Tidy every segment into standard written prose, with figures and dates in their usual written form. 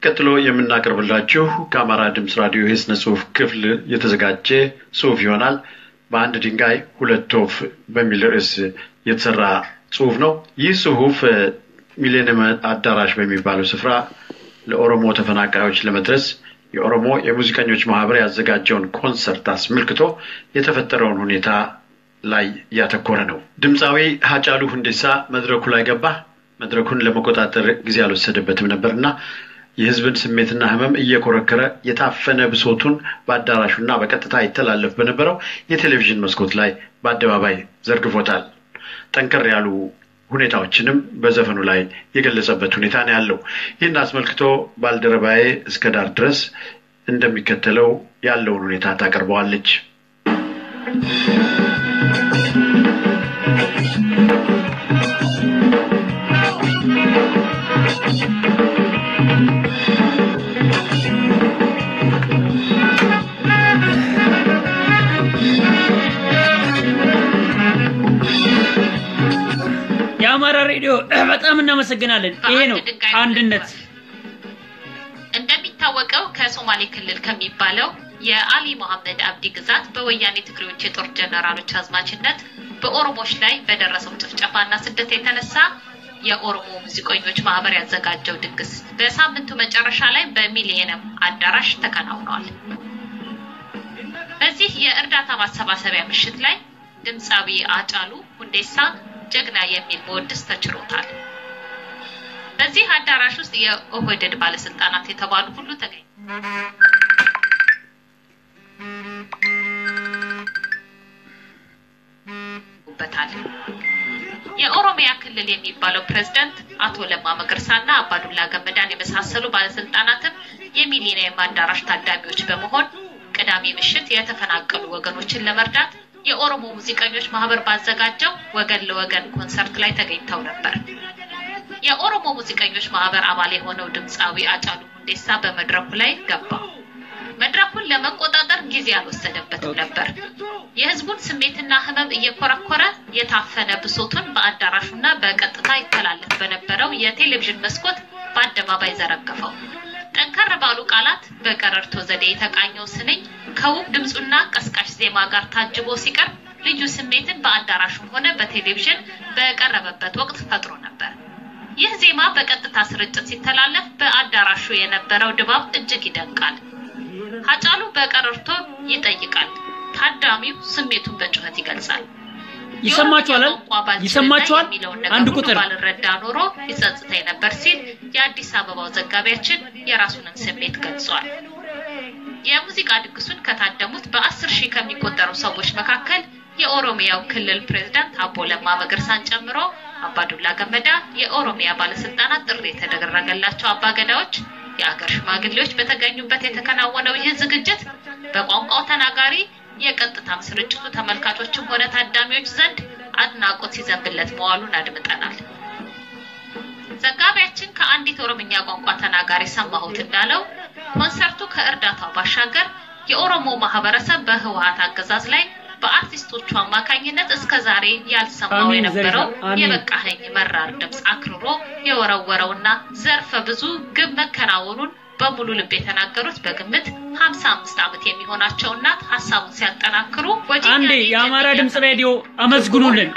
ቀጥሎ የምናቀርብላችሁ ከአማራ ድምጽ ራዲዮ የስነ ጽሁፍ ክፍል የተዘጋጀ ጽሁፍ ይሆናል። በአንድ ድንጋይ ሁለት ወፍ በሚል ርዕስ የተሰራ ጽሁፍ ነው። ይህ ጽሁፍ ሚሊኒየም አዳራሽ በሚባለው ስፍራ ለኦሮሞ ተፈናቃዮች ለመድረስ የኦሮሞ የሙዚቀኞች ማህበር ያዘጋጀውን ኮንሰርት አስመልክቶ የተፈጠረውን ሁኔታ ላይ ያተኮረ ነው። ድምጻዊ ሃጫሉ ሁንዴሳ መድረኩ ላይ ገባ። መድረኩን ለመቆጣጠር ጊዜ አልወሰደበትም ነበርና የህዝብን ስሜትና ህመም እየኮረከረ የታፈነ ብሶቱን በአዳራሹና በቀጥታ ይተላለፍ በነበረው የቴሌቪዥን መስኮት ላይ በአደባባይ ዘርግፎታል። ጠንከር ያሉ ሁኔታዎችንም በዘፈኑ ላይ የገለጸበት ሁኔታ ነው ያለው። ይህን አስመልክቶ ባልደረባዬ እስከዳር ድረስ እንደሚከተለው ያለውን ሁኔታ ታቀርበዋለች። የአማራ ሬዲዮ በጣም እናመሰግናለን። ይሄ ነው አንድነት። እንደሚታወቀው ከሶማሌ ክልል ከሚባለው የአሊ መሐመድ አብዲ ግዛት በወያኔ ትግሬዎች የጦር ጀነራሎች አዝማችነት በኦሮሞዎች ላይ በደረሰው ጭፍጨፋና ስደት የተነሳ የኦሮሞ ሙዚቀኞች ማህበር ያዘጋጀው ድግስ በሳምንቱ መጨረሻ ላይ በሚሊኒየም አዳራሽ ተከናውኗል። በዚህ የእርዳታ ማሰባሰቢያ ምሽት ላይ ድምጻዊ ሃጫሉ ሁንዴሳ ጀግና የሚል መወድስ ተችሮታል። በዚህ አዳራሽ ውስጥ የኦህዴድ ባለስልጣናት የተባሉ ሁሉ ተገኝተዋል። የኦሮሚያ ክልል የሚባለው ፕሬዝዳንት አቶ ለማ መገርሳና አባዱላ ገመዳን የመሳሰሉ ባለስልጣናትም የሚሊኒየም አዳራሽ ታዳሚዎች በመሆን ቅዳሜ ምሽት የተፈናቀሉ ወገኖችን ለመርዳት የኦሮሞ ሙዚቀኞች ማህበር ባዘጋጀው ወገን ለወገን ኮንሰርት ላይ ተገኝተው ነበር። የኦሮሞ ሙዚቀኞች ማህበር አባል የሆነው ድምጻዊ ሃጫሉ ሁንዴሳ በመድረኩ ላይ ገባ። መድረኩን ለመቆጣጠር ጊዜ አልወሰደበትም ነበር። የህዝቡን ስሜትና ህመም እየኮረኮረ የታፈነ ብሶቱን በአዳራሹና በቀጥታ ይተላለፍ በነበረው የቴሌቪዥን መስኮት በአደባባይ ዘረገፈው። ጠንከር ባሉ ቃላት በቀረርቶ ዘዴ የተቃኘው ስንኝ ከውብ ድምጹና ቀስቃሽ ዜማ ጋር ታጅቦ ሲቀርብ ልዩ ስሜትን በአዳራሹም ሆነ በቴሌቪዥን በቀረበበት ወቅት ፈጥሮ ነበር። ይህ ዜማ በቀጥታ ስርጭት ሲተላለፍ በአዳራሹ የነበረው ድባብ እጅግ ይደንቃል። ሃጫሉ በቀረርቶ ይጠይቃል፣ ታዳሚው ስሜቱን በጩኸት ይገልጻል። ይሰማችኋል አንድ ቁጥር ባልረዳ ኖሮ ይጸጽተኝ ነበር ሲል የአዲስ አበባው ዘጋቢያችን የራሱን ስሜት ገልጿል። የሙዚቃ ድግሱን ከታደሙት በ10 ሺህ ከሚቆጠሩ ሰዎች መካከል የኦሮሚያው ክልል ፕሬዝዳንት አቦ ለማ መገርሳን ጨምሮ አባዱላ ገመዳ፣ የኦሮሚያ ባለስልጣናት፣ ጥሪ የተደረገላቸው አባገዳዎች፣ የአገር ሽማግሌዎች በተገኙበት የተከናወነው ይህ ዝግጅት በቋንቋው ተናጋሪ የቀጥታም ስርጭቱ ተመልካቾችም ሆነ ታዳሚዎች ዘንድ አድናቆት ሲዘንብለት መዋሉን አድምጠናል። ዘጋቢያችን ከአንዲት ኦሮምኛ ቋንቋ ተናጋሪ ሰማሁት እንዳለው ኮንሰርቱ ከእርዳታው ባሻገር የኦሮሞ ማህበረሰብ በህወሓት አገዛዝ ላይ በአርቲስቶቹ አማካኝነት እስከዛሬ ያልሰማው የነበረው የበቃኸኝ መራር ድምጽ አክርሮ የወረወረውና ዘርፈ ብዙ ግብ መከናወኑን በሙሉ ልብ የተናገሩት በግምት 55 ዓመት የሚሆናቸውና ሐሳቡን ሲያጠናክሩ አንዴ የአማራ ድምጽ ሬዲዮ አመስግኑልን።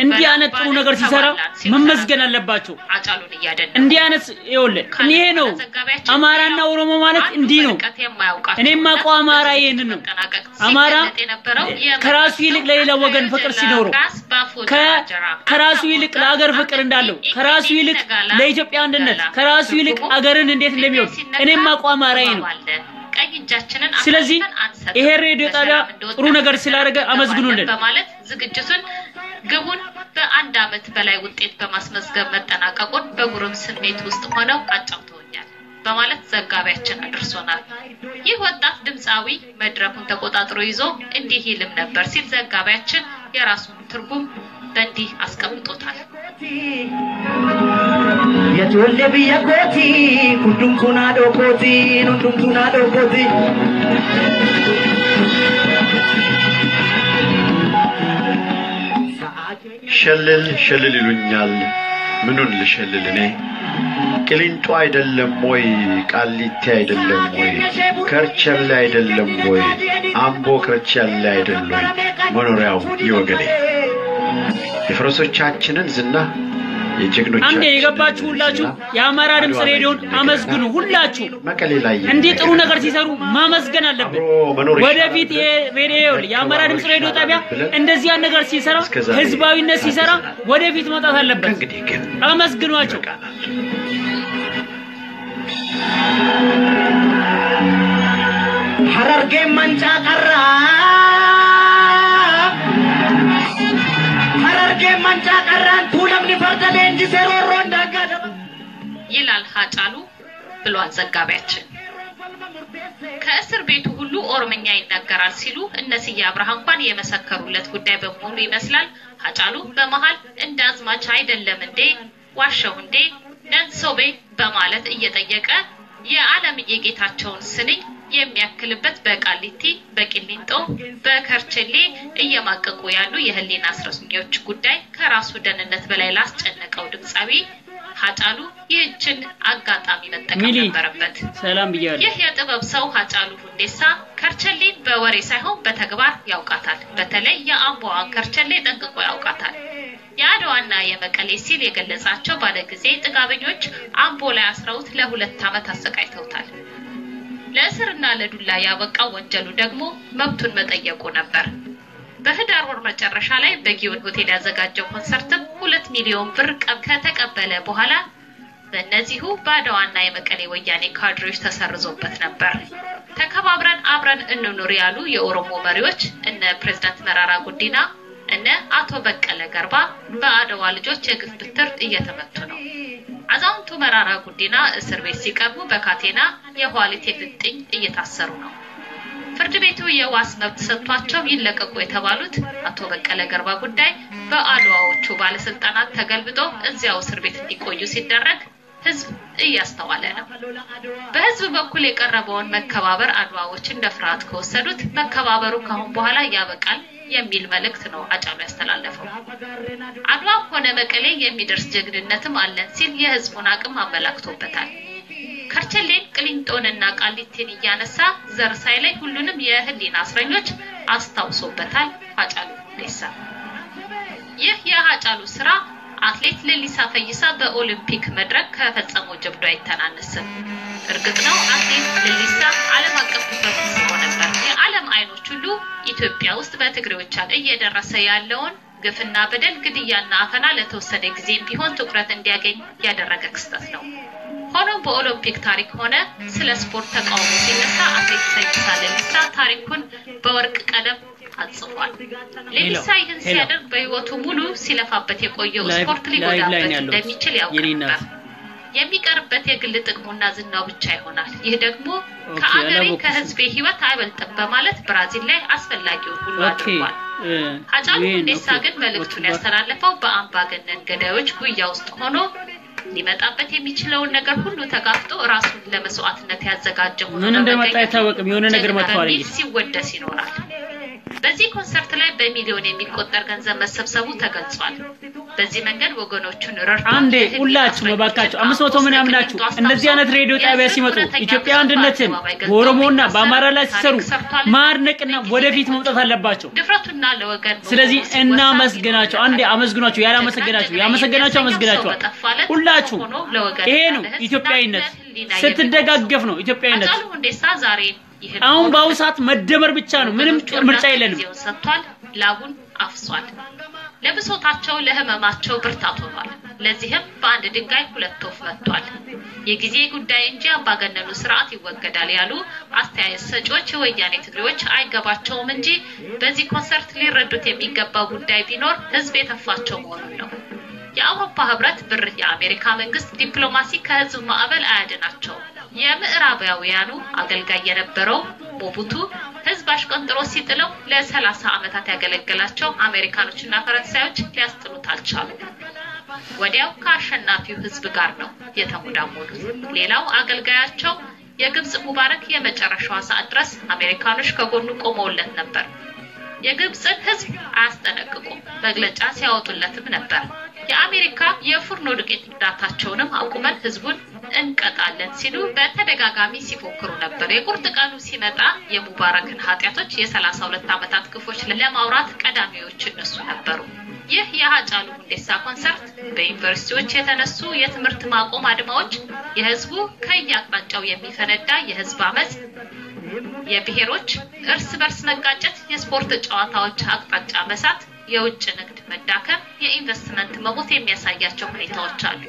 እንዲህ አይነት ጥሩ ነገር ሲሰራ መመስገን አለባቸው። ሃጫሉን እያደነ እንዲህ አይነት ይኸውልህ ይሄ ነው አማራና ኦሮሞ ማለት እንዲህ ነው። እኔማ ቆ አማራ ይሄንን ነው። አማራ ከራሱ ይልቅ ለሌላ ወገን ፍቅር ሲኖረው ከራሱ ይልቅ ለሀገር ፍቅር እንዳለው ከራሱ ይልቅ ለኢትዮጵያ አንድነት ከራሱ ይልቅ አገርን እንዴት እንደሚወድ እኔማ ቆ አማራ ይሄ ነው። ስለዚህ ይሄ ሬዲዮ ጣቢያ ጥሩ ነገር ስላደረገ አመስግኑልን በማለት ዝግጅቱን ግቡን በአንድ አመት በላይ ውጤት በማስመዝገብ መጠናቀቁን በጉሩም ስሜት ውስጥ ሆነው አጫውተውኛል በማለት ዘጋቢያችን አድርሶናል። ይህ ወጣት ድምጻዊ መድረኩን ተቆጣጥሮ ይዞ እንዲህ ይልም ነበር ሲል ዘጋቢያችን የራሱን ትርጉም በእንዲህ አስቀምጦታል። የጆሌ ቢያኮቲ ኩዱም ኩናዶ ኮቲ ኑዱም ኩናዶ ኮቲ ሸልል ይሉኛል ምኑን ልሸልል እኔ ቅሊንጦ አይደለም ወይ ቃሊቲ አይደለም ወይ ከርቸሌ አይደለም ወይ አምቦ ከርቸሌ አይደለም ወይ መኖሪያው ይወገኔ የፈረሶቻችንን ዝና የጀግኖቻችን አንዴ የገባችሁ ሁላችሁ የአማራ ድምጽ ሬዲዮን አመስግኑ ሁላችሁ መቀሌ ላይ እንዴ ጥሩ ነገር ሲሰሩ ማመስገን አለበት ወደፊት የሬዲዮ የአማራ ድምጽ ሬዲዮ ጣቢያ እንደዚህ ያን ነገር ሲሰራ ህዝባዊነት ሲሰራ ወደፊት መጣት አለበት አመስግኗቸው ሐረርጌ መንጫ ቀራ መንጫ ቀራን ቱለም ሊፈርደለ እንጂ ሰሮሮ እንዳጋደ ይላል ሀጫሉ ብሏል ዘጋቢያችን ከእስር ቤቱ ሁሉ ኦሮምኛ ይናገራል ሲሉ እነስዬ አብርሃም እንኳን የመሰከሩለት ጉዳይ በመሆኑ ይመስላል ሀጫሉ በመሃል እንዳዝማች አይደለም እንዴ ዋሻው እንዴ ነንሶቤ በማለት እየጠየቀ የዓለም የጌታቸውን ስንኝ የሚያክልበት በቃሊቲ በቂሊንጦ በከርቸሌ እየማቀቁ ያሉ የህሊና እስረኞች ጉዳይ ከራሱ ደህንነት በላይ ላስጨነቀው ድምጻዊ ሀጫሉ ይህችን አጋጣሚ መጠቀም ነበረበት ሰላም ብያለሁ ይህ የጥበብ ሰው ሀጫሉ ሁንዴሳ ከርቸሌን በወሬ ሳይሆን በተግባር ያውቃታል በተለይ የአምቦዋን ከርቸሌ ጠንቅቆ ያውቃታል ያድዋና የመቀሌ ሲል የገለጻቸው ባለጊዜ ጥጋበኞች አምቦ ላይ አስረውት ለ2 ዓመት አሰቃይተውታል ለእስርና ለዱላ ያበቃው ወንጀሉ ደግሞ መብቱን መጠየቁ ነበር በህዳር ወር መጨረሻ ላይ በጊዮን ሆቴል ያዘጋጀው ኮንሰርት 2 ሚሊዮን ብር ከተቀበለ በኋላ በእነዚሁ ባድዋና የመቀሌ ወያኔ ካድሬዎች ተሰርዞበት ነበር ተከባብረን አብረን እንኑር ያሉ የኦሮሞ መሪዎች እነ ፕሬዝዳንት መራራ ጉዲና እነ አቶ በቀለ ገርባ በአድዋ ልጆች የግፍ ብትር እየተመቱ ነው አዛውንቱ መራራ ጉዲና እስር ቤት ሲቀርቡ በካቴና የኋሊት የፍጥኝ እየታሰሩ ነው ፍርድ ቤቱ የዋስ መብት ሰጥቷቸው ይለቀቁ የተባሉት አቶ በቀለ ገርባ ጉዳይ በአድዋዎቹ ባለስልጣናት ተገልብጦ እዚያው እስር ቤት እንዲቆዩ ሲደረግ ህዝብ እያስተዋለ ነው በህዝብ በኩል የቀረበውን መከባበር አድዋዎች እንደፍራት ከወሰዱት መከባበሩ ካሁን በኋላ ያበቃል የሚል መልእክት ነው አጫሉ ያስተላለፈው አድዋ ሆነ መቀሌ የሚደርስ ጀግንነትም አለን ሲል የህዝቡን አቅም አመላክቶበታል ከርቸሌን ቅሊንጦንና ቃሊቲን ያነሳ ዘርሳይ ላይ ሁሉንም የህሊና እስረኞች አስታውሶበታል አጫሉ ሁንዴሳ ይህ የአጫሉ ስራ አትሌት ሌሊሳ ፈይሳ በኦሊምፒክ መድረክ ከፈጸመው ጀብዱ አይተናነስም እርግጥ ነው አትሌት ሌሊሳ ዓለም አቀፍ ትኩረት ስቦ ነበር የዓለም አይኖች ሁሉ ኢትዮጵያ ውስጥ በትግሬዎች እየደረሰ ያለውን ግፍና በደል ግድያና አፈና ለተወሰነ ጊዜ ቢሆን ትኩረት እንዲያገኝ ያደረገ ክስተት ነው ሆኖም በኦሊምፒክ ታሪክ ሆነ ስለ ስፖርት ተቃውሞ ሲነሳ አትሌት ፈይሳ ሌሊሳ ታሪኩን በወርቅ ቀለም አጽፏል ሌሊሳ ይህን ሲያደርግ በህይወቱ ሙሉ ሲለፋበት የቆየው ስፖርት ሊጎዳበት እንደሚችል ያውቃል የሚቀርበት የግል ጥቅሙና ዝናው ብቻ ይሆናል ይህ ደግሞ ከአገሬ ከህዝብ ህይወት አይበልጥም በማለት ብራዚል ላይ አስፈላጊውን ሁሉ አድርጓል አጫሉ ሁንዴሳ ግን መልእክቱን ያስተላለፈው በአምባገነን ገዳዮች ጉያ ውስጥ ሆኖ ሊመጣበት የሚችለውን ነገር ሁሉ ተጋፍጦ ራሱን ለመስዋዕትነት ያዘጋጀ ሆኖ ምን እንደመጣ አይታወቅም የሆነ ነገር መጥቷል ሲወደስ ይኖራል በዚህ ኮንሰርት ላይ በሚሊዮን የሚቆጠር ገንዘብ መሰብሰቡ ተገልጿል በዚህ መንገድ ወገኖቹን ረርቶ አንዴ ሁላችሁ መባካችሁ 500 ምን ያምናችሁ እንደዚህ አይነት ሬዲዮ ጣቢያ ሲመጡ ኢትዮጵያ አንድነትን በኦሮሞና በአማራ ላይ ሲሰሩ ማርነቅና ወደፊት መውጣት አለባቸው ድፍረቱና ለወገን ስለዚህ እና መስገናቸው አንዴ አመስግናቸው ያመሰገናቸው አመስግናቸው ሁላችሁ ይሄ ነው ኢትዮጵያዊነት ስትደጋገፍ ነው ኢትዮጵያዊነት አጫሉ ሁንዴሳ ዛሬ አሁን ባውሳት መደመር ብቻ ነው ምንም ምርጫ የለንም ሰጥቷል ላቡን አፍሷል ለብሶታቸው ለህመማቸው ብርታት ሆኗል ለዚህም በአንድ ድንጋይ ሁለት ወፍ መጥቷል የጊዜ ጉዳይ እንጂ አምባገነኑ ስርዓት ይወገዳል ያሉ አስተያየት ሰጪዎች ወያኔ ትግሬዎች አይገባቸውም እንጂ በዚህ ኮንሰርት ሊረዱት የሚገባው ጉዳይ ቢኖር ህዝብ የተፋቸው መሆኑን ነው የአውሮፓ ህብረት ብር የአሜሪካ መንግስት ዲፕሎማሲ ከህዝብ ማዕበል አያድናቸው የምዕራባውያኑ አገልጋይ የነበረው ሞቡቱ ህዝብ አሽቀንጥሮ ሲጥለው ለ30 ዓመታት ያገለገላቸው አሜሪካኖችና ፈረንሳዮች ሊያስጥሉት አልቻሉም ወዲያው ከአሸናፊው ህዝብ ጋር ነው የተሞዳሞዱት ሌላው አገልጋያቸው የግብጽ ሙባረክ የመጨረሻው ሰዓት ድረስ አሜሪካኖች ከጎኑ ቆመውለት ነበር የግብጽን ህዝብ አያስጠነቅቁም መግለጫ ሲያወጡለትም ነበር የአሜሪካ የፉርኖ ዱቄት ዳታቸውንም አቁመን ህዝቡን እንቀጣለን ሲሉ በተደጋጋሚ ሲፎክሩ ነበር። የቁርጥ ቀኑ ሲመጣ የሙባረክን ኃጢያቶች የ32 ዓመታት ግፎች ለማውራት ቀዳሚዎች እነሱ ነበሩ። ይህ የሃጫሉ ሁንዴሳ ኮንሰርት በዩኒቨርሲቲዎች የተነሱ የትምህርት ማቆም አድማዎች፣ የህዝቡ ከያቅጣጫው የሚፈነዳ የህዝብ አመጽ፣ የብሔሮች እርስ በርስ መጋጨት፣ የስፖርት ጨዋታዎች አቅጣጫ መሳት፣ የውጭ ንግድ መዳከም፣ የኢንቨስትመንት መሞት የሚያሳያቸው ሁኔታዎች አሉ።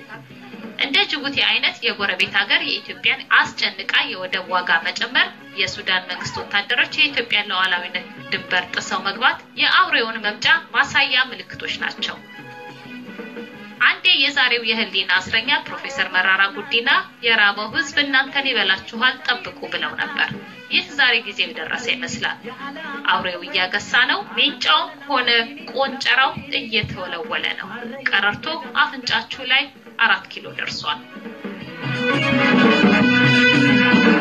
እንደ ጅቡቲ አይነት የጎረቤት ሀገር የኢትዮጵያን አስጨንቃ የወደብ ዋጋ መጨመር፣ የሱዳን መንግስት ወታደሮች የኢትዮጵያን ሉዓላዊነት ድንበር ጥሰው መግባት የአውሬውን መምጫ ማሳያ ምልክቶች ናቸው። አንዴ የዛሬው የህሊና እስረኛ ፕሮፌሰር መራራ ጉዲና የራበው ህዝብ እናንተን ይበላችኋል ጠብቁ ብለው ነበር። ይህ ዛሬ ጊዜው ደረሰ ይመስላል። አውሬው እያገሳ ነው። ሜንጫው ሆነ ቆንጨራው እየተወለወለ ነው። ቀረርቶ አፍንጫችሁ ላይ 4 ኪሎ ደርሷል።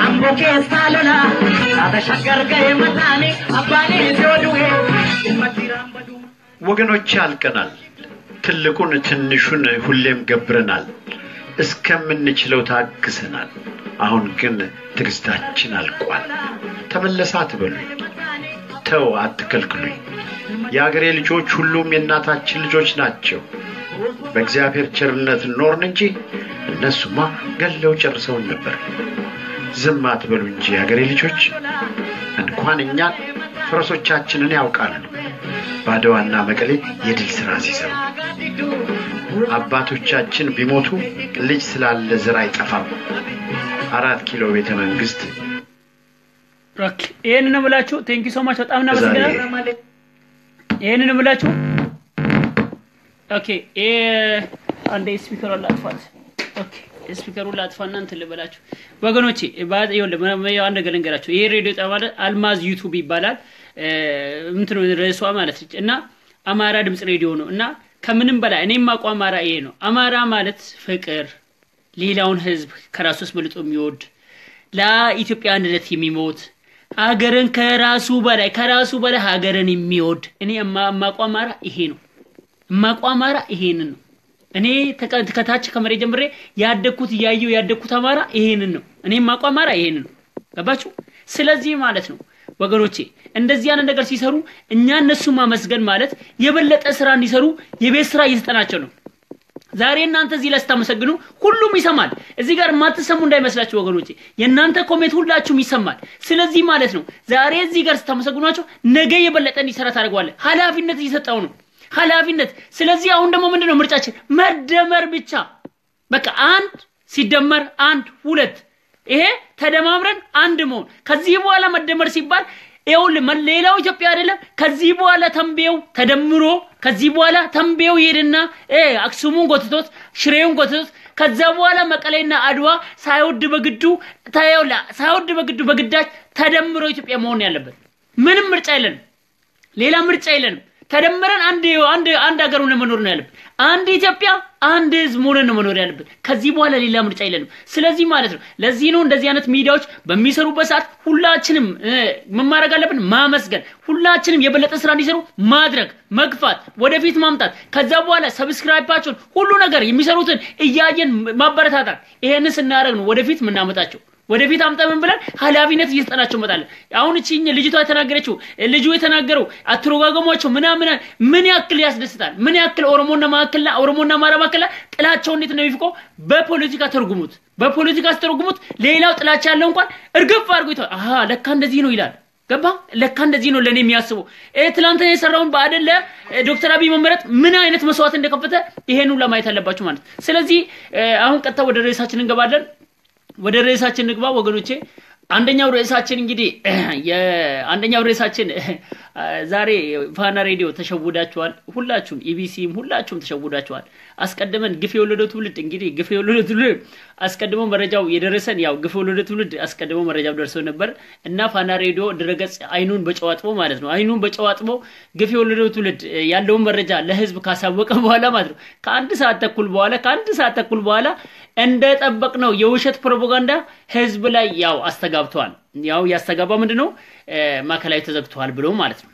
አምቦኬ ሳለላ አበሻገርገ የመጣኔ አባኔ ሲወዱሄ መዲራምበዱ ወገኖች ያልቀናል። ትልቁን ትንሹን ሁሌም ገብረናል። እስከምንችለው ታግሰናል። አሁን ግን ትግስታችን አልቋል። ተመለሳት በሉ ተው አትከልክሉኝ። የአገሬ ልጆች ሁሉም የእናታችን ልጆች ናቸው። በእግዚአብሔር ቸርነት ኖርን እንጂ እነሱማ ገለው ጨርሰውን ነበር። ዝም አትበሉ እንጂ የአገሬ ልጆች። እንኳን እኛ ፈረሶቻችንን ያውቃሉ። ባድዋና መቀሌ የድል ስራ ሲሰሩ አባቶቻችን ቢሞቱ ልጅ ስላለ ዘር አይጠፋም። 4 ኪሎ ቤተ መንግስት ራክ ይሄንን ብላችሁ ቴንክ ዩ ሶ ማች በጣም እናመሰግናለን። ይሄንን ብላችሁ ኦኬ አንዴ ስፒከሩን ላጥፋት። ኦኬ ስፒከሩን ላጥፋና እንትን ልበላችሁ ወገኖቼ። ይኸውልህ አንድ ነገር ልንገራችሁ። ይሄ ሬዲዮ ጣቢያ አልማዝ ዩቲዩብ ይባላል። እንትኑ ርዕሷ ማለት እና አማራ ድምጽ ሬዲዮ ነው። እና ከምንም በላይ እኔም ማቋ አማራ ይሄ ነው። አማራ ማለት ፍቅር፣ ሌላውን ህዝብ ከራሱስ መልጦ የሚወድ፣ ለኢትዮጵያ አንድነት የሚሞት፣ ሀገርን ከራሱ በላይ ሀገርን የሚወድ እኔ ማቋ አማራ ይሄ ነው። ማቋ አማራ ይሄንን ነው። እኔ ከታች ከመሬት ጀምሬ ያደኩት አማራ ይሄንን ነው። እኔ ማቋ አማራ ይሄንን ነው። ገባችሁ? ስለዚህ ማለት ነው ወገኖቼ እንደዚህ አይነት ነገር ሲሰሩ እኛ እነሱ ማመስገን ማለት የበለጠ ስራ እንዲሰሩ የቤት ስራ እየተጠናቸው ነው። ዛሬ እናንተ እዚህ ለስታመሰግኑ ሁሉም ይሰማል። እዚህ ጋር ማትሰሙ እንዳይመስላችሁ ወገኖቼ፣ የናንተ ኮሜንት ሁላችሁም ይሰማል። ስለዚህ ማለት ነው ዛሬ እዚህ ጋር ስታመሰግኗቸው ነገ የበለጠ እንዲሰራ ታደርጓለህ። ኃላፊነት እየሰጣው ነው ኃላፊነት። ስለዚህ አሁን ደግሞ ምንድነው ምርጫችን? መደመር ብቻ በቃ 1 ሲደመር 1 2 ይሄ ተደማምረን አንድ መሆን። ከዚህ በኋላ መደመር ሲባል ሌላው ኢትዮጵያ አይደለም። ከዚህ በኋላ ተንቤው ተደምሮ ከዚህ በኋላ ተንቤው ይሄድና አክሱሙን ጎትቶት ሽሬውን ጎትቶት ከዛ በኋላ መቀሌና አድዋ ሳይወድ በግዱ በግዳጅ ተደምሮ ኢትዮጵያ መሆን ያለበት። ምንም ምርጫ የለንም፣ ሌላ ምርጫ የለንም። ተደምረን አንድ ሀገር ሆነን መኖር ነው ያለብን። አንድ ኢትዮጵያ አንድ ህዝብ ሆነን መኖር ያለብን። ከዚህ በኋላ ሌላ ምርጫ የለንም። ስለዚህ ማለት ነው ለዚህ ነው እንደዚህ አይነት ሚዲያዎች በሚሰሩበት ሰዓት ሁላችንም መማረግ አለብን፣ ማመስገን፣ ሁላችንም የበለጠ ስራ እንዲሰሩ ማድረግ፣ መግፋት፣ ወደፊት ማምጣት። ከዛ በኋላ ሰብስክራይባቸውን ሁሉ ነገር የሚሰሩትን እያየን ማበረታታት። ይሄንን ስናደርግ ነው ወደፊት ምናመጣቸው። ወደፊት አምጣምን ብለን ኃላፊነት እየተጠናቸው መጣለን። አሁን እቺኝ ልጅቷ የተናገረችው ልጁ የተናገረው አትሮጋገሟቸው ምን ያክል ያስደስታል። ምን ያክል ኦሮሞና አማራ ማከላ ጥላቸው እንዴት ነው ይፍቆ በፖለቲካ ተርጉሙት። ሌላው ጥላቻ ያለው እንኳን እርግፍ አድርጎ ይተው ለካ እንደዚህ ነው ይላል። ገባ? ለካ እንደዚህ ነው ለኔ የሚያስበው። ትላንትና የሰራውን ባደለ ዶክተር አብይ መመረጥ ምን አይነት መስዋዕት እንደከፈተ ይሄንን ለማየት አለባችሁ ማለት። ስለዚህ አሁን ቀጥታ ወደ ርዕሳችን እንገባለን። ወደ ርዕሳችን ንግባ ወገኖቼ። አንደኛው ርዕሳችን እንግዲህ አንደኛው ርዕሳችን ዛሬ ፋና ሬዲዮ ተሸውዳችኋል። ሁላችሁም ኢቢሲም ሁላችሁም ተሸውዳችኋል። አስቀድመን ግፍ የወለደው ትውልድ እንግዲህ ግፍ የወለደው ትውልድ አስቀድመው መረጃው የደረሰን ያው ግፍ የወለደው ትውልድ አስቀድመው መረጃው ደርሶ ነበር እና ፋና ሬዲዮ ድረገጽ አይኑን በጨዋጥቦ ማለት ነው አይኑን በጨዋጥቦ ግፍ የወለደው ትውልድ ያለውን መረጃ ለህዝብ ካሳወቀ በኋላ ማለት ነው ከአንድ ሰዓት ተኩል በኋላ እንደጠበቅነው የውሸት ፕሮፓጋንዳ ህዝብ ላይ ያው አስተጋብቷል። ያው ያስተጋባ ምንድነው ማከላይ ተዘግቷል ብሎ ማለት ነው።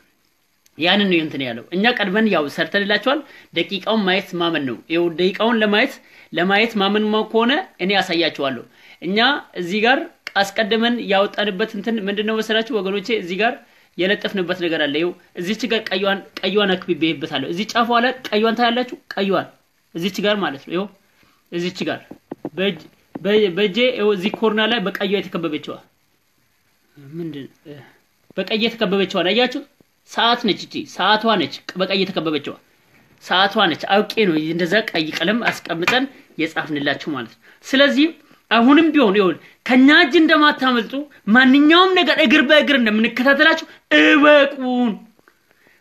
ያንን ነው እንትን ያለው። እኛ ቀድመን ያው ሰርተንላችኋል። ደቂቃውን ማየት ማመን ነው። ይኸው ደቂቃውን ለማየት ለማየት ማመን ከሆነ እኔ ያሳያችኋለሁ እኛ እዚህ ጋር አስቀድመን ያወጣንበት እንትን ምንድነው መሰላችሁ ወገኖቼ እዚህ ጋር የለጠፍንበት ነገር አለ ይው እዚች ጋር ቀይዋን አክብቤበታለሁ እዚህ ጫፏ ላይ ቀይዋን ታያላችሁ ቀይዋን እዚች ጋር ማለት ነው ይው እዚች ጋር በጄ እዚህ ኮርና ላይ በቀይዋ የተከበበችው ምንድን በቀይ የተከበበችው አያችሁ ሰዓት ነች እቺ ሰዓቷ ነች በቀይ የተከበበችው ሰዓቷ ነች አውቄ ነው እንደዛ ቀይ ቀለም አስቀምጠን የጻፍንላችሁ ማለት ነው ስለዚህ አሁንም ቢሆን ይሁን ከኛጅ እንደማታመልጡ ማንኛውም ነገር እግር በእግር እንደምንከታተላችሁ እወቁን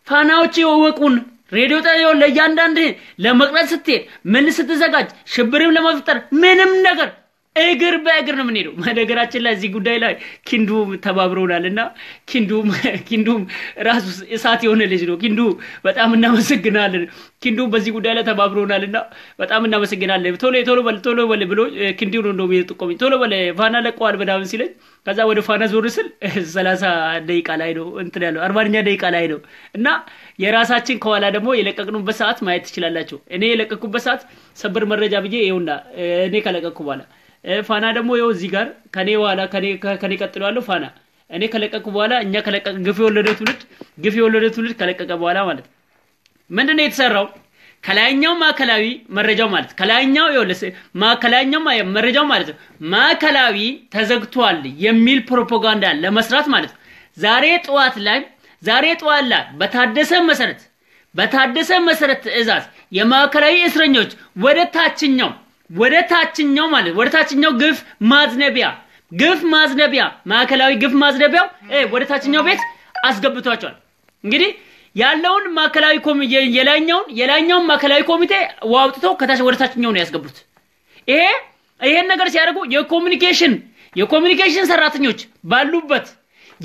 ፋናዎች ይወቁን ሬዲዮ ጣቢያው ለያንዳንድ ለመቅረጽ ስትሄድ ምን ስትዘጋጅ ሽብርም ለመፍጠር ምንም ነገር እግር በእግር ነው የምንሄደው ነገራችን ላይ እዚህ ጉዳይ ላይ ኪንዱ ተባብሮናልና ኪንዱ ራሱ እሳት የሆነ ልጅ ነው ኪንዱ በጣም እናመሰግናለን ኪንዱ በዚህ ጉዳይ ላይ ተባብሮናልና በጣም እናመሰግናለን ቶሎ በል ብሎ ኪንዱ ነው እንደው ይጥቆም ቶሎ በል ፋና ለቀዋል በዳም ሲለኝ ከዛ ወደ ፋና ዞር ስል 30 ደቂቃ ላይ ነው እንትን ያለው 40ኛ ደቂቃ ላይ ነው እና የራሳችን ከኋላ ደግሞ የለቀቅኑበት ሰዓት ማየት ትችላላችሁ እኔ የለቀቅኩበት ሰዓት ሰበር መረጃ ብዬ ይውና እኔ ከለቀቅኩ በኋላ ፋና ደግሞ ይው እዚህ ጋር ከኔ በኋላ ከኔ ቀጥሎ ያለው ፋና እኔ ከለቀቅኩ በኋላ እኛ ከለቀቅ ግፍ የወለደ ትውልድ ከለቀቀ በኋላ ማለት ምንድነው የተሰራው ከላይኛው ማከላዊ መረጃው ማለት ከላይኛው ይወለስ ማከላይኛው መረጃው ማለት ማከላዊ ተዘግቷል የሚል ፕሮፓጋንዳ ለመስራት ማለት ዛሬ ጠዋት ላይ በታደሰ መሰረት ትዕዛዝ የማከላዊ እስረኞች ወደ ታችኛው ማለት ወደ ታችኛው ግፍ ማዝነቢያ ማከላዊ ግፍ ማዝነቢያው ወደ ታችኛው ቤት አስገብቷቸዋል እንግዲህ ያለውን ማከላዊ ኮሚቴ የላይኛው ማከላዊ ኮሚቴ ዋውጥተው ከታች ወደ ታችኛው ነው ያስገቡት ይሄን ነገር ሲያደርጉ የኮሙኒኬሽን ሰራተኞች ባሉበት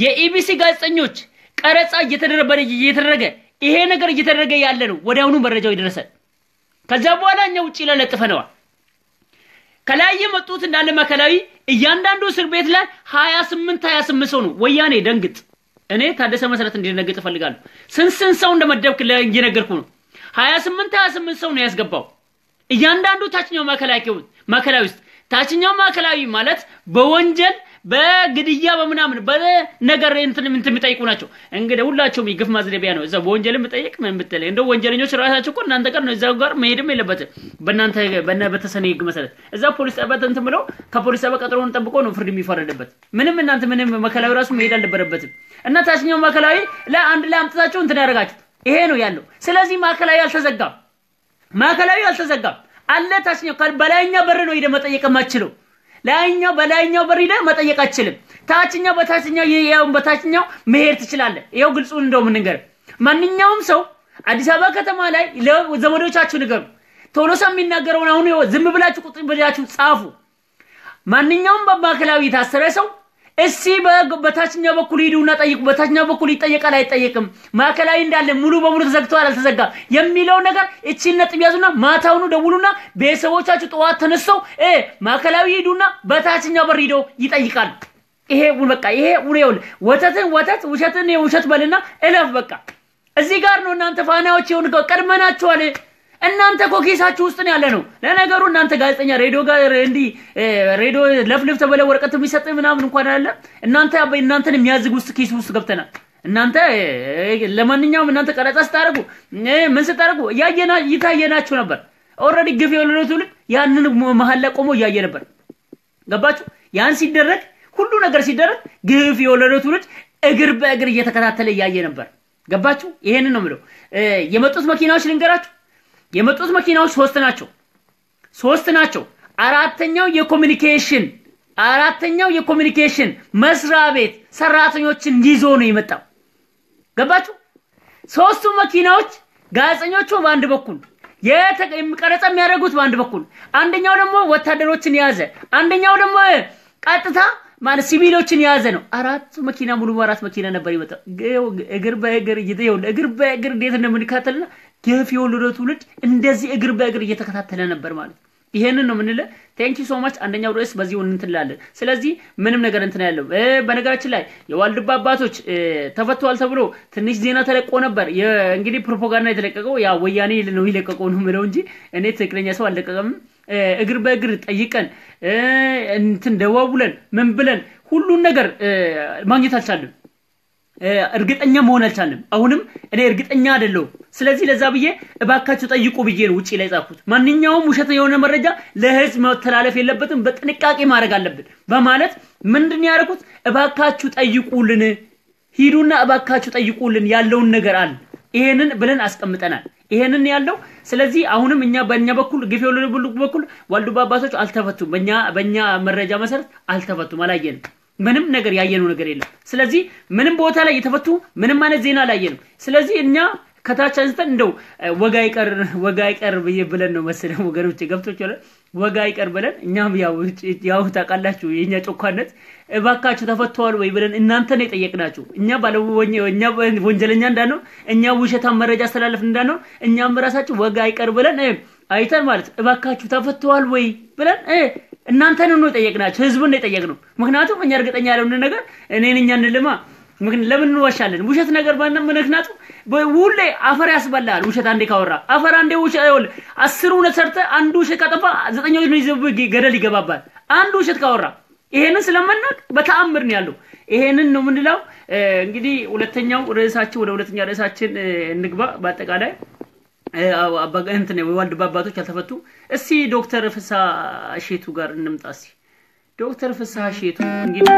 የኢቢሲ ጋዜጠኞች ቀረጻ እየተደረገ ይሄ ነገር እየተደረገ ያለ ነው ወዲያውኑ መረጃው ይደረሰ ከዛ በኋላ እኛ ውጪ ለለጥፈነዋል ከላይ የመጡት እንዳለ ማከላዊ እያንዳንዱ እስር ቤት ላይ 28 ሰው ነው ወያኔ ደንግጥ እኔ ታደሰ መሰረት እንዲነገጥ ፈልጋለሁ ስንስን ሰው እንደመደብክ ለእንጀነገርኩ ነው 28 ሰው ነው ያስገባው እያንዳንዱ ታችኛው ማከላዊ ውስጥ ታችኛው ማከላዊ ማለት በወንጀል በግድያ በመናምን በነገር እንትን የሚጠይቁ ናቸው እንግዲህ ሁላችሁም ይግፍ ማዝለቢያ ነው እዛ በወንጀልም መጠየቅ ምን ብትለይ እንደው ወንጀለኞች ራሳቸው እኮ እናንተ ጋር ነው እዛው ጋር መሄድም የለበትም በተሰነ ህግ መሰረት እዛ ፖሊስ ጣቢያ እንትን ብለው ከፖሊስ ጣቢያ ቀጠሮውን ጠብቆ ነው ፍርድ የሚፈረድበት ምንም ማከላዊ ራሱ መሄድ አልነበረበትም እና ታችኛው ማከላዊ ለአንድ ላይ አምጥታችሁ እንትን ያደርጋችሁ ይሄ ነው ያለው ስለዚህ ማከላዊ አልተዘጋም አለ ታችኛው በላይኛ በር ነው ሄደ መጠየቅ ማችለው በላይኛው በር ሄደ መጠየቅ አችልም ታችኛው በታችኛው መሄድ ትችላለህ ይሄው ግልጹን እንደው ምን ነገር ማንኛውም ሰው አዲስ አበባ ከተማ ላይ ለዘመዶቻችሁ ንገሩ ቶሎሳ የሚናገረውን አሁን ዝም ብላችሁ ቁጥር ብላችሁ ጻፉ ማንኛውም በማከላዊ ታሰረ ሰው እሺ በታችኛው በኩል ሄዱና ጠይቁ በታችኛው በኩል ይጠየቃል አይጠየቅም ማከላዊ እንዳለ ሙሉ በሙሉ ተዘግቷል አልተዘጋም የሚለው ነገር እቺን ነጥብ ያዙና ማታውኑ ደውሉና ቤተሰቦቻችሁ ጠዋት ተነስተው ማከላዊ ሄዱና በታችኛው በር ሄደው ይጠይቃል ይሄ በቃ ይሄ ወተት ውሸት በልና እለፍ በቃ እዚህ ጋር ነው እናንተ ፋናዎች ይሁን ቀድመናችኋል እናንተ ኮኪሳችሁ ውስጥ ነው ያለ ነው ለነገሩ እናንተ ጋዜጠኛ ሬዲዮ ጋር እንዲ ሬዲዮ ለፍልፍ ተበለ ወረቀት የሚሰጥ ምናምን እንኳን አለ እናንተን የሚያዝግ ውስጥ ኪስ ውስጥ ገብተናል እናንተ ለማንኛውም እናንተ ቀረጻ ስታረጉ ምን ስታረጉ ይታየናችሁ ነበር ኦሬዲ ግፍ የወለደው ትውልድ ያንን መሐል ላይ ቆሞ ያየ ነበር ገባችሁ ያን ሲደረግ ሁሉ ነገር ሲደረግ ግፍ የወለደው ትውልድ እግር በእግር እየተከታተለ ያየ ነበር ገባችሁ ይሄንን ነው ምለው የመጡት መኪናዎች ልንገራችሁ የመጡት መኪናዎች 3 ናቸው አራተኛው የኮሙኒኬሽን መስሪያ ቤት ሰራተኞችን ይዞ ነው የመጣው ገባችሁ 3 መኪናዎች ጋዜጠኞቹ በአንድ በኩል የቀረጻ የሚያደርጉት በአንድ በኩል አንደኛው ደግሞ ወታደሮችን ያዘ አንደኛው ደግሞ ቀጥታ ማለት ሲቪሎችን ያዘ ነው 4 መኪና ሙሉ 4 መኪና ነበር የመጣው እግር በእግር እንዴት እንደምንከታተልና ግፍ የወለደው ትውልድ እንደዚህ እግር በእግር እየተከታተለ ነበር ማለት ይሄንን ነው ምንለ ቴንክ ዩ ሶ ማች አንደኛው ርዕስ በዚህ እንትላለን ስለዚህ ምንም ነገር እንትን ያለው በነገራችን ላይ የዋልድባ አባቶች ተፈቷል ተብሎ ትንሽ ዜና ተለቆ ነበር እንግዲህ ፕሮፓጋንዳ የተለቀቀው ያ ወያኔ ነው ይለቀቀው ነው ምለው እንጂ እኔ ትክክለኛ ሰው አልለቀቀም እግር በእግር ጠይቀን እንትን ደዋውለን ምን ብለን ሁሉን ነገር ማግኘት አልቻለም እርግጠኛ መሆን አልቻለም አሁንም እኔ እርግጠኛ አይደለም ስለዚህ ለዛ ብዬ እባካችሁ ጠይቁ ብዬ ነው ውጪ ላይ ጻፍኩት ማንኛውም ውሸት የሆነ መረጃ ለህዝብ መተላለፍ የለበትም በጥንቃቄ ማድረግ አለብን በማለት ምንድነው ያደረኩት እባካችሁ ጠይቁልን ሂዱና እባካችሁ ጠይቁልን ያለውን ነገር አለ ይሄንን ብለን አስቀምጠናል ይሄንን ያለው ስለዚህ አሁንም እኛ በእኛ በኩል ግፍ የወለዱ በኩል ዋልዱ ባባቶች አልተፈቱም በእኛ መረጃ መሰረት አልተፈቱም አላየንም ምንም ነገር ያየነው ነገር የለም ስለዚህ ምንም ቦታ ላይ የተፈቱ ምንም ማለት ዜና ላይ ያየነው ስለዚህ እኛ ከታች አንስተን እንደው ወጋ ይቀር ብለን ነው መሰለኝ ወገሮች ገብቶቻለ ወጋ ይቀር ብለን እኛም ያው ታቃላችሁ የኛ ጮካነት እባካችሁ ተፈቷል ወይ ብለን እናንተ ነው የጠየቅናችሁ እኛ እኛ ወንጀለኛ እንዳነው እኛ ውሸታም መረጃ አስተላልፍ እንዳነው እኛም ራሳችሁ ወጋ ይቀር ብለን አይተን ማለት እባካችሁ ተፈቷል ወይ ብለን እናንተን ነው የጠየቅናችሁ ህዝቡን ነው የጠየቅነው ምክንያቱም እኛ እርግጠኛ ያለውን ነገር እኛን ለማ ለምን እንዋሻለን ውሸት ነገር ምክንያቱ ሁሌ አፈር ያስበላል ውሸት አንዴ ካወራ አፈር አንዴ ውሸት 10 እውነት ሰርተ አንዱ ውሸት ካጠፋ 9ኛው ነው ይዘብ ገደል ይገባባል አንዱ ውሸት ካወራ ይሄንን ስለማናቅ በተአምር ነው ያለው ይሄንን ነው ምንድነው እንግዲህ ሁለተኛው ርዕሳችን ወደ ሁለተኛ ርዕሳችን እንግባ በአጠቃላይ አባጋንት ነው ወልድ ባባቶች አልተፈቱ እስቲ ዶክተር ፍሳ ሼቱ ጋር እንምጣሲ ዶክተር ፍሳ ሼቱ እንግዲህ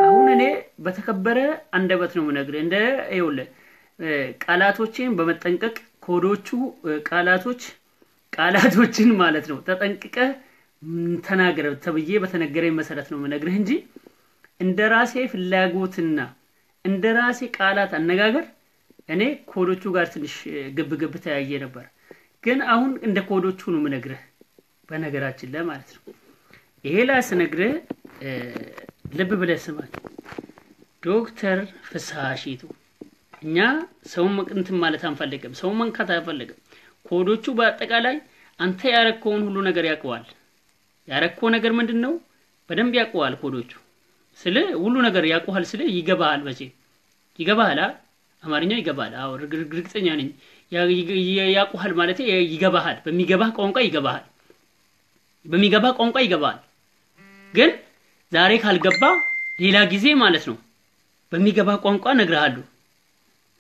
አሁን እኔ በተከበረ አንደበት ነው ምነግር እንደ ይውለ ቃላቶችን በመጠንቀቅ ኮዶቹ ቃላቶችን ማለት ነው ተጠንቅቀ ተናገረ ተብዬ በተነገረኝ መሰረት ነው ምነግርህ እንጂ እንደራሴ ፍላጎትና እንደራሴ ቃላት አነጋገር እኔ ኮዶቹ ጋር ትንሽ ግብግብ ተያየ ነበር ግን አሁን እንደ ኮዶቹ ነው ምነግርህ በነገራችን ላይ ማለት ነው ይሄ ላስነግርህ ልብ ብለህ ስማኝ ዶክተር ፍስሐ ሺቱ እኛ ሰው እንትን ማለት አንፈልግም ሰው መንካት አንፈልግም ኮዶቹ በአጠቃላይ አንተ ያረከውን ሁሉ ነገር ያቀዋል ያረከው ነገር ምንድነው በደንብ ያቀዋል ኮዶቹ ስለ ሁሉ ነገር ያቀዋል ስለ ይገባል በጂ ይገባል አማርኛ ይገባል አው እርግጠኛ ነኝ ያቀዋል ማለት ይገባል በሚገባ ቋንቋ ይገባል በሚገባ ቋንቋ ይገባል ግን ዛሬ ካልገባ ሌላ ጊዜ ማለት ነው በሚገባ ቋንቋ ነግራለሁ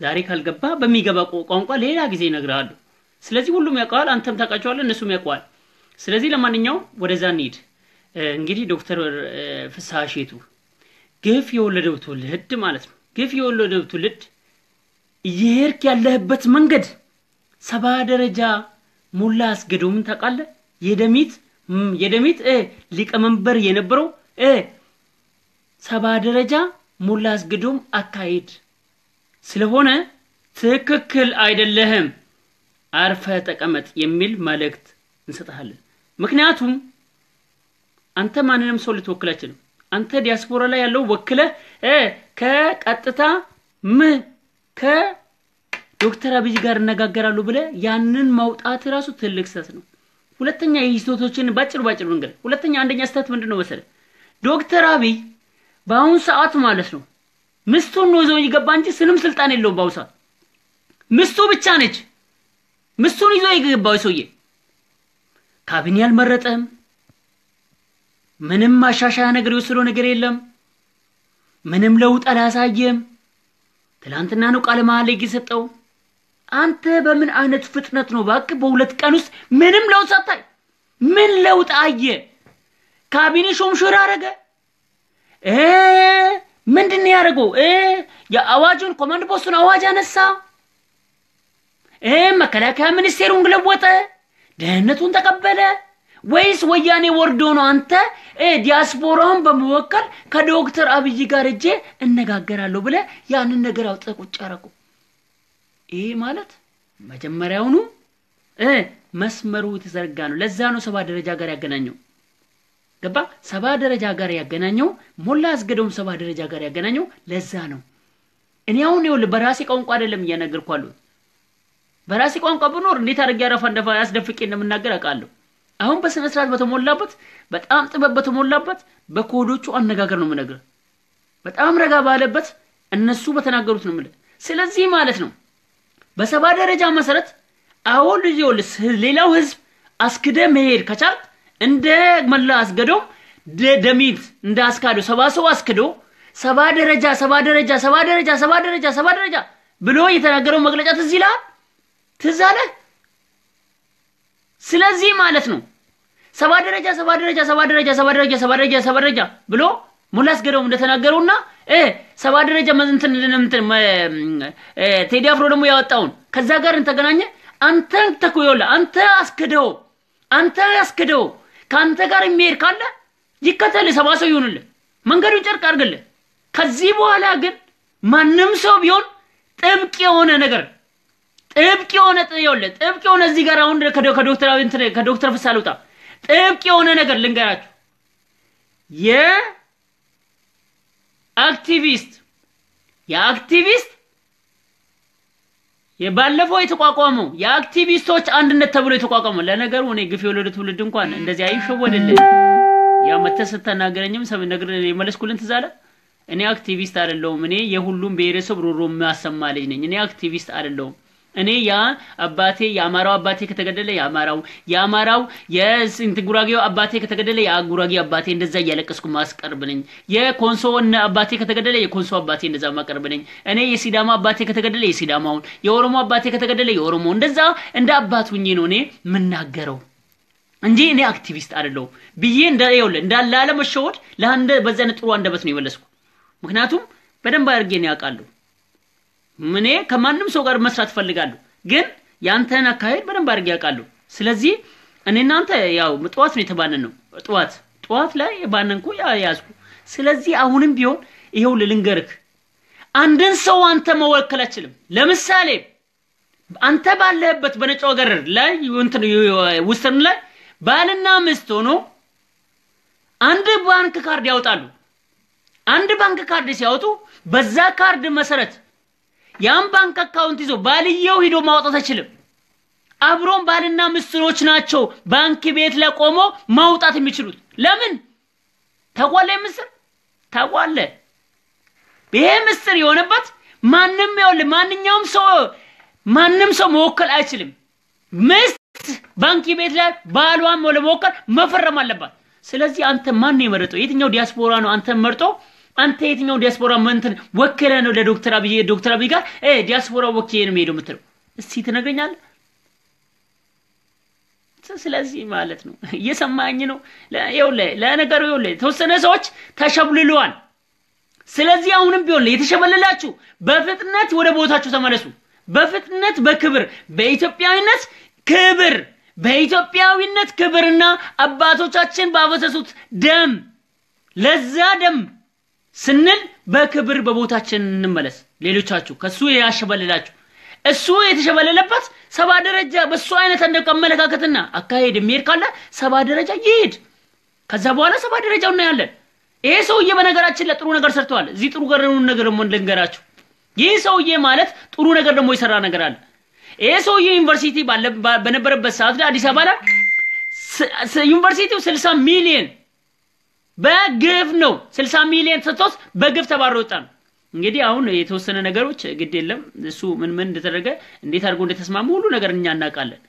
ዛሬ ካልገባ በሚገባ ቋንቋ ሌላ ጊዜ ነግራለሁ ስለዚህ ሁሉም ያቀዋል አንተም ታቃቸዋለህ እነሱም ያቀዋል ስለዚህ ለማንኛው ወደዛ እንሂድ እንግዲህ ዶክተር ፍስሐ ሼቱ ግፍ የወለደው ትውልድ ማለት ነው ግፍ የወለደው ትውልድ ይሄርክ ያለህበት መንገድ 70 ደረጃ ሙላ አስገዶም ታቃለህ የደሚት ሊቀመንበር የነበረው 70 ደረጃ ሙላ አስገዶም አካሄድ ስለሆነ ትክክል አይደለህም አርፈ ተቀመጥ የሚል መልእክት እንሰጣለን ምክንያቱም አንተ ማንንም ሰው ልትወክላችሁ ነው አንተ ዲያስፖራ ላይ ያለው ወክለ ከቀጥታ ከዶክተር አብይ ጋር እነጋገራለሁ ብለ ያንን ማውጣት ራሱ ትልቅ ስህተት ነው ሁለተኛ የሂስቶቶችን ባጭሩ እንግዲህ ሁለተኛ አንደኛ ስህተት ምንድነው መሰለ ዶክተር አብይ በአሁን ሰዓት ማለት ነው ምስቱን ነው ዘው ይገባ እንጂ ስንም ስልጣን የለውም ባውሳ ምስቱ ብቻ ነች ምስቱን ይዞ ይገባው ሰውዬ ካቢኔ አልመረጠም ምንም ማሻሻያ ነገር ይወስደው ነገር የለም ምንም ለውጥ አላሳየም ትላንትና ነው ቃለ መሐላ ይሰጠው አንተ በምን አይነት ፍጥነት ነው ባክ በሁለት ቀን ውስጥ ምንም ለውጥ ሳታይ ምን ለውጥ አየ ካቢኔ ሾምሾር አረገ ምንድነው ያረገው የአዋጁን ኮማንድ ፖስቱን አዋጅ አነሳ መከላከያ ሚኒስቴሩን ግለወጠ ደህንነቱን ተቀበለ ወይስ ወያኔ ወርዶ ነው አንተ ዲያስፖራውን በመወከል ከዶክተር አብይ ጋር እጄ እነጋገራለሁ ብለ ያንን ነገር አውጥተህ ቁጭ አረኩ ማለት መጀመሪያውኑ መስመሩ ተዘርጋ ነው ለዛ ነው 70 ደረጃ ጋር ያገናኘው ገባ 70 ደረጃ ጋር ያገናኘው ሞላ አስገዶም 70 ደረጃ ጋር ያገናኘው ለዛ ነው እኔ አሁን ይወል በራሴ ቋንቋ አይደለም እያነገርኳለሁ በራሴ ቋንቋ ብኖር እንዴት አርጋ ያረፋ እንደፋ ያስደፍቄ እንደምናገር አቃለሁ አሁን በስነ ስርዓት በተሞላበት በጣም ጥበብ በተሞላበት በኮዶቹ አነጋገር ነው ምነግር በጣም ረጋ ባለበት እነሱ በተናገሩት ነው ማለት ስለዚህ ማለት ነው በ70 ደረጃ መሰረት አሁን ልጅ ሌላው ህዝብ አስከደ መሄድ ከቻልክ እንደ መላ አስገዶ ደሚት እንደ አስካዶ ሰባሰው አስከዶ 7 ደረጃ ብሎ የተናገረው መግለጫ ትዝ አለ ስለዚህ ማለት ነው 7 ደረጃ ብሎ ሙላስ ገደው እንደተናገሩና 7 ደረጃ እንትን ቴዲ አፍሮ ደግሞ ያወጣውን ከዛ ጋር እንተገናኘ አንተ ተኮዮላ አንተ አስከደው ካንተ ጋር የሚሄድ ካለ ይከተል ሰባሰው ይሁንልህ መንገዱ ጨርቅ አርግልህ ከዚህ በኋላ ግን ማንንም ሰው ቢሆን ጥብቅ የሆነ ነገር ጥብቅ የሆነ እዚህ ጋር አሁን ከዶክተር ፍሳሉታ ጥብቅ የሆነ ነገር ልንገራችሁ የአክቲቪስት የባለፈው የተቋቋመው የአክቲቪስቶች አንድነት ተብሎ የተቋቋመው ለነገሩ እኔ ግፍ የወለዱት ትውልድ እንኳን እንደዚህ አይሸወድልኝ ያ መተሰተናገረኝም ሰው ነገር የመለስኩልን ተዛለ እኔ አክቲቪስት አይደለሁም እኔ የሁሉም ብሔረሰብ ሮሮ ማሰማ ልጅ ነኝ እኔ አክቲቪስት አይደለሁም እኔ ያ አባቴ ያማራው አባቴ ከተገደለ ያማራው የስንት ጉራጌው አባቴ ከተገደለ ያ ጉራጌ አባቴ እንደዛ ያለቀስኩ ማስቀርብ ነኝ የኮንሶና አባቴ ከተገደለ የኮንሶ አባቴ እንደዛ ማቀርብ ነኝ እኔ የሲዳማ አባቴ ከተገደለ የሲዳማውን የኦሮሞ አባቴ ከተገደለ የኦሮሞ እንደዛ እንደ አባቱኝ ነው እኔ ምናገረው እንጂ እኔ አክቲቪስት አይደለሁም ብዬ እንዳላለ መሸወድ ለአንደ በዛነ ጥሩ አንደበት ነው ይመለስኩ ምክንያቱም በደንብ አድርጌ ነው ያውቃለሁ ምኔ ከማንንም ሰው ጋር መስራት ፈልጋለሁ ግን ያንተን አካሄድ በደንብ አድርጌ ያውቃለሁ ስለዚህ እኔናንተ ያው ጥዋት ነው የተባነነው ጥዋት ላይ የባነንኩ ያያዝኩ ስለዚህ አሁንም ቢሆን ይሄው ልንገርክ አንድን ሰው አንተ መወከል አችልም ለምሳሌ አንተ ባለህበት በነጫው ገር ላይ ውስጥን ላይ ባልና ሚስት ሆኖ አንድ ባንክ ካርድ ያወጣሉ አንድ ባንክ ካርድ ሲያወጡ በዛ ካርድ መሰረት ያን ባንክ አካውንት ይዞ ባልየው ሄዶ ማውጣት አይችልም አብሮን ባልና ሚስቶች ናቸው ባንክ ቤት ላይ ቆሞ ማውጣት የሚችሉት ለምን ታቋለ ይሄ ምስጥር የሆነበት ማንኛውም ሰው መወከል አይችልም ሚስት ባንክ ቤት ላይ ባሏን ለመወከል መፈረም አለባት ስለዚህ አንተ ማን ነው የመረጠው የትኛው ዲያስፖራ ነው አንተ መርጦ አንተ የትኛው ዲያስፖራ መንተን ወከለ ነው ለዶክተር አብይ ጋር ዲያስፖራ ወከለ ነው ሄዶ ምትለው እስቲ ትነግረኛለህ ስለዚህ ማለት ነው እየሰማኝ ነው ለነገሩ ተወሰነ ሰዎች ተሸብልሏል ስለዚህ አሁንም ቢሆን የተሸበለላችሁ በፍጥነት ወደ ቦታችሁ ተመለሱ በፍጥነት በክብር በኢትዮጵያዊነት ክብርና አባቶቻችን ባፈሰሱት ደም ለዛ ደም ስንል በክብር በቦታችን እንመለስ ሌሎቻችሁ ከሱ ያሸበለላችሁ እሱ የተሸበለለበት 7 ደረጃ በሱ አይነት እንደከመለካከትና አካሄድ የሚሄድ ካለ 7 ደረጃ ይሄድ ከዛ በኋላ 7 ደረጃው ነው ያለን ይሄ ሰውዬ በነገራችን ለጥሩ ነገር ሰርቷል እዚህ ጥሩ ነገር ምን ልንገራችሁ ይሄ ሰውዬ ማለት ጥሩ ነገር ደግሞ ይሰራ ነገር አለ ይሄ ሰውዬ ዩኒቨርሲቲ በነበረበት ሰዓት ላይ አዲስ አበባ ላይ ዩኒቨርሲቲው 60 ሚሊዮን በግፍ ነው 60 ሚሊዮን ተቶስ በግፍ ተባሮ ወጣን እንግዲህ አሁን የተወሰነ ነገሮች ግድ የለም እሱ ምን እንደተደረገ እንዴት አድርጎ እንደተስማሙ ሁሉ ነገር እኛ እናቃለን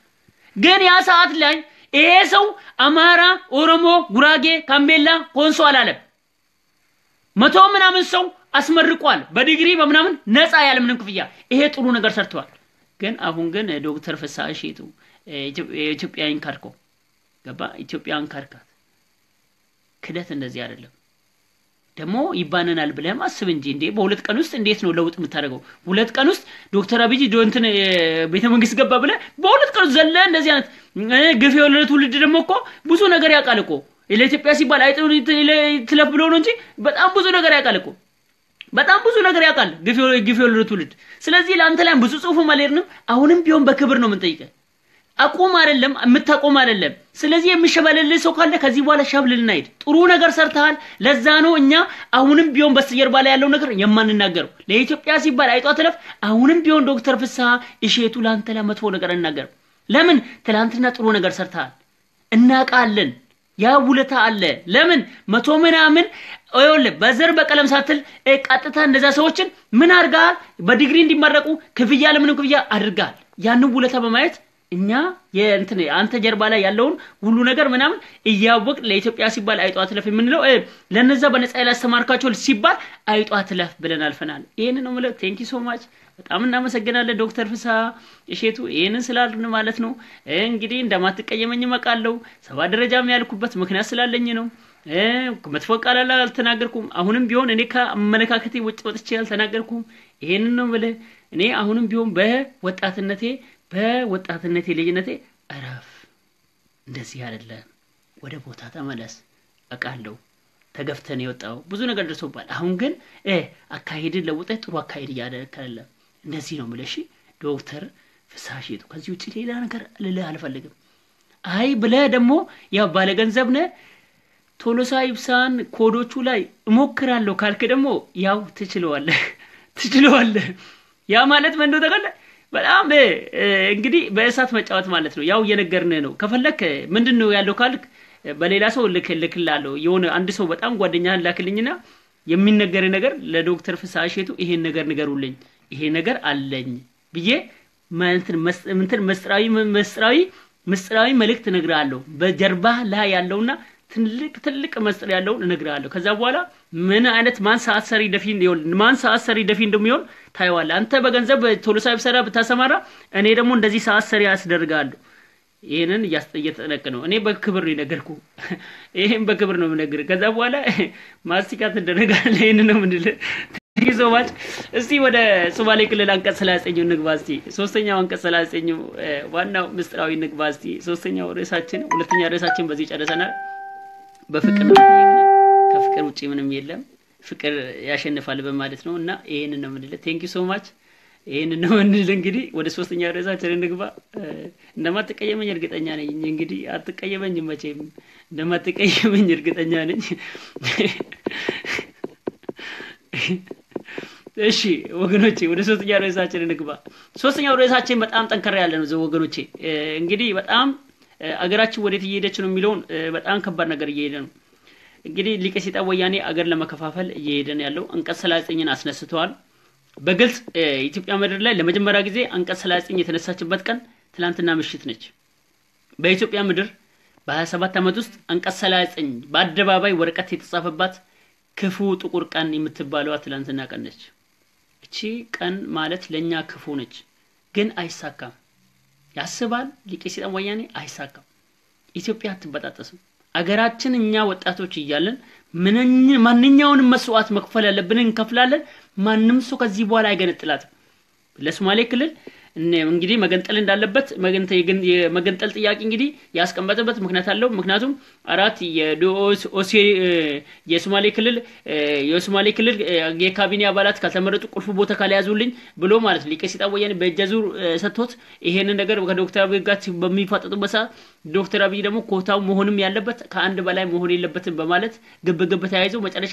ግን ያ ሰዓት ላይ ይሄ ሰው አማራ ኦሮሞ ጉራጌ ካምቤላ ኮንሶ አላለም 100 ምናምን ሰው አስመርቋል በዲግሪ በምናምን ነፃ ያለ ምንም ክፍያ ይሄ ጥሩ ነገር ሰርተዋል ግን አሁን ግን ዶክተር ፍሳሐ ሼቱ ኢትዮጵያን ካርኮ ገባ ኢትዮጵያን ካርካት ክደት እንደዚህ አይደለም ደሞ ይባነናል ብለም አስብ እንጂ እንዴ በሁለት ቀን ውስጥ እንዴት ነው ለውጥ የምታደርገው ሁለት ቀን ውስጥ ዶክተር አብይ ዶንትን ቤተ መንግስት ገባ ብለ በሁለት ቀን ዘለ እንደዚህ አይነት ግፍ የወለዱት ትውልድ ደሞ እኮ ብዙ ነገር ያቃል እኮ ለኢትዮጵያ ሲባል አይጥሩ ትለፍ ብሎ ነው እንጂ በጣም ብዙ ነገር ያቃል እኮ በጣም ብዙ ነገር ያቃል ግፍ የወለዱት ትውልድ ስለዚህ ላንተ ላይ ብዙ ጽሁፍ ማለርንም አሁንም ቢሆን በክብር ነው የምንጠይቀው አቁም አይደለም የምታቆም አይደለም ስለዚህ የሚሸበለልህ ሰው ካለ ከዚህ በኋላ ሸብልልና ሄድ ጥሩ ነገር ሰርተሃል ለዛ ነው እኛ አሁንም ቢሆን በስተጀርባ ላይ ያለው ነገር የማንናገረው ለኢትዮጵያ ሲባል አይጧ ተለፍ አሁንም ቢሆን ዶክተር ፍሳሐ እሼቱ ላንተ ላይ መጥፎ ነገር እናገር ለምን ትላንትና ጥሩ ነገር ሰርተሃል እናቃለን ያ ውለታ አለ ለምን 100 ምናምን በዘር በቀለም ሳትል ቀጥታ እንደዛ ሰዎችን ምን አርጋል በዲግሪ እንዲመረቁ ክፍያ ለምን ክፍያ አድርጋል ያን ውለታ በማየት እኛ የእንትን አንተ ጀርባ ላይ ያለውን ሁሉ ነገር ምናምን እያወቅ ለኢትዮጵያ ሲባል አይጧ አትለፍ የምንለው ለነዛ በነፃ ያላስተማርካቸው ሲባል አይጧ አትለፍ ብለን አልፈናል። ይሄን ነው ማለት ቴንክ ዩ ሶ ማች በጣም እናመሰግናለን ዶክተር ፍስሐ እሸቱ ይሄንን ስላልን ማለት ነው። እንግዲህ እንደማትቀየመኝ መቃለው 7 ደረጃም ያልኩበት ምክንያት ስላለኝ ነው። መጥፎ ቃል አልተናገርኩም። አሁንም ቢሆን እኔ ከአመለካከቴ ውጭ ወጥቼ አልተናገርኩም። ይሄንን ነው ማለት እኔ አሁንም ቢሆን በወጣትነቴ ልጅነቴ አራፍ እንደዚህ አይደለም ወደ ቦታ ተመለስ አቃለው ተገፍተን ይወጣው ብዙ ነገር ደርሶባል። አሁን ግን አካሄድ ለውጠህ ጥሩ አካሄድ ያደረከለ እንደዚህ ነው ማለት ዶክተር ፍስሐ እሸቱ ከዚህ ውጪ ሌላ ነገር ልልህ አልፈልግም። አይ ብለህ ደግሞ ያው ባለ ገንዘብ ነህ ቶሎሳ ይብሳን ኮዶቹ ላይ እሞክራለሁ ካልክ ደግሞ ያው ትችለዋለህ ያ ማለት ምን እንደሆነ ተቀለ በጣም እንግዲህ በእሳት መጫወት ማለት ነው። ያው እየነገርነህ ነው። ከፈለክ ምንድነው ያለው ካልክ በሌላ ሰው ልክልሃለሁ የሆነ አንድ ሰው በጣም ጓደኛህን ላክልኝና የሚነገር ነገር ለዶክተር ፍስሐ እሸቱ ይሄን ነገር ንገሩልኝ ይሄ ነገር አለኝ ብዬ ምስጥራዊ መልእክት እነግርሃለሁ። በጀርባ ላይ ያለውና ትልቅ መስጠር ያለው እነግርሃለሁ። ከዛ በኋላ ምን አይነት ማን ሰዓት ሰሪ ደፊ እንደሚሆን ታይዋለህ። አንተ በገንዘብ ቶሎሳ ይብሰራ ብታሰማራ እኔ ደግሞ እንደዚህ ሰዓት ሰሪ ያስደርጋለሁ። ይሄንን ያስጠየጠነቅ ነው። እኔ በክብር ነው ነገርኩ። ይሄን በክብር ነው ነገር። ከዛ በኋላ ማስቲካት እንደነጋለ ይሄንን ነው ምንድለ ይዞማች እስቲ ወደ ሶማሌ ክልል አንቀጽ 39 ንግባ እስቲ። ሶስተኛው አንቀጽ 39 ዋናው ምስጥራዊ ንግባ እስቲ። ሶስተኛው ርዕሳችን ሁለተኛ ርዕሳችን በዚህ ጨርሰናል። በፍቅር ከፍቅር ውጪ ምንም የለም ፍቅር ያሸንፋል በማለት ነው እና ይሄንን ነው ምንድለ ቴንክ ዩ ሶ ማች ይሄንን ነው ምንድለ። እንግዲህ ወደ ሶስተኛው ርዕሳችን ንግባ። እንደማትቀየመኝ እርግጠኛ ነኝ። እንግዲህ አትቀየመኝ መቼም እንደማትቀየመኝ እርግጠኛ ነኝ። እሺ ወገኖቼ ወደ ሶስተኛው ርዕሳችን ንግባ። ሶስተኛው ርዕሳችን በጣም ጠንከር ያለ ነው ወገኖቼ። እንግዲህ በጣም አገራችን ወዴት እየሄደች ነው የሚለውን በጣም ከባድ ነገር እየሄደ ነው። እንግዲህ ሊቀ ሰይጣን ወያኔ አገር ለመከፋፈል እየሄደ ነው ያለው። አንቀጽ 39ን አስነስተዋል። በግልጽ ኢትዮጵያ ምድር ላይ ለመጀመሪያ ጊዜ አንቀጽ 39 የተነሳችበት ቀን ትላንትና ምሽት ነች። በኢትዮጵያ ምድር በ27 ዓመት ውስጥ አንቀጽ 39 በአደባባይ ወረቀት የተጻፈባት ክፉ ጥቁር ቀን የምትባለው ትላንትና ቀን ነች። እቺ ቀን ማለት ለኛ ክፉ ነች፣ ግን አይሳካም። ያስባል ሊቀ ሰይጣን ወያኔ አይሳካም። ኢትዮጵያ አትበጣጠስም። አገራችን እኛ ወጣቶች እያለን ማንኛውንም መስዋዕት መክፈል ያለብን እንከፍላለን። ማንንም ሰው ከዚህ በኋላ አይገነጥላትም። ለሶማሌ ክልል እንግዲህ መገንጠል እንዳለበት የመገንጠል ጥያቄ እንግዲህ ያስቀመጠበት ምክንያት አለው። ምክንያቱም አራት የሶማሌ ክልል የካቢኔ አባላት ካልተመረጡ ቁልፍ ቦታ ካልያዙልኝ ብሎ ማለት ሊቀ ሰይጣን ወያኔ በእጃዙር ሰጥቶት ይሄን ነገር ከዶክተር አብይ ጋር በሚፋጠጡበት ሰዓት ዶክተር አብይ ደግሞ ኮታው መሆንም ያለበት ከአንድ በላይ መሆን የለበትም በማለት ግብግብ ተያይዘው መጨረሻ